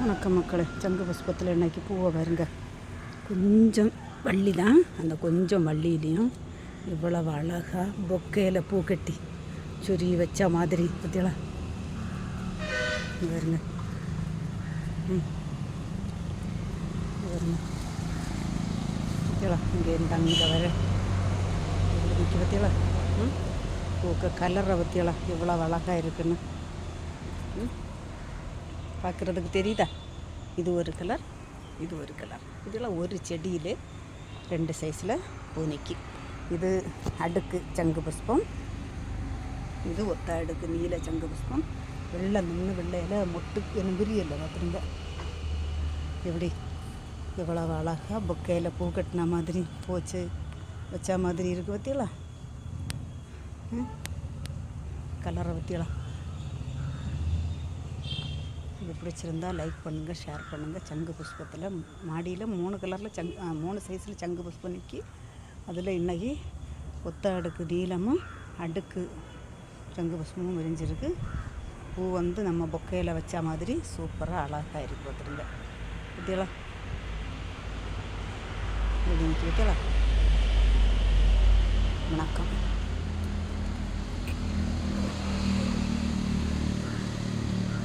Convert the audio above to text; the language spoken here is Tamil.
வணக்கம் மக்களே. சங்கு புஷ்பத்தில் இன்னைக்கு பூவை பாருங்க. கொஞ்சம் வள்ளி தான், அந்த கொஞ்சம் வள்ளியிலையும் இவ்வளவு அழகாக பொக்கையில் பூ கட்டி சொருகி வச்ச மாதிரி பற்றியலாம் பாருங்க. பாருங்க பற்றியலாம் இங்கே இருந்து அங்கே வர நிற்க பற்றியலாம். பூக்க கலரை பற்றியலாம் இவ்வளோ அழகாக இருக்குன்னு பார்க்குறதுக்கு தெரியுதா? இது ஒரு கலர், இது ஒரு கலர். இதெல்லாம் ஒரு செடியில் 2 சைஸில் பூ நிற்கும். இது அடுக்கு சங்கு புஷ்பம், இது ஒத்த அடுக்கு நீல சங்கு புஷ்பம். வெள்ளை நின்று வெள்ளையில் மொட்டு என்ன விரியலை பார்த்துருங்க. எப்படி எவ்வளோ அழகாக பொக்கையில் பூ கட்டின மாதிரி போச்சு வச்ச மாதிரி இருக்குது பற்றியலாம். கலரை பற்றியலாம். இது பிடிச்சிருந்தா லைக் பண்ணுங்கள், ஷேர் பண்ணுங்கள். சங்கு புஷ்பத்தில் மாடியில் 3 கலரில் 3 சைஸில் சங்கு புஷ்பம் நிற்கி, அதில் இன்றைக்கி ஒத்த அடுக்கு நீளமும் அடுக்கு சங்கு புஷ்பமும் விரிஞ்சிருக்கு. பூ நம்ம பொக்கையில் வச்ச மாதிரி சூப்பராக அழகாக இருக்குது பார்த்துருங்க. பற்றியலாம் இப்படி நிற்க வைக்கலாம்.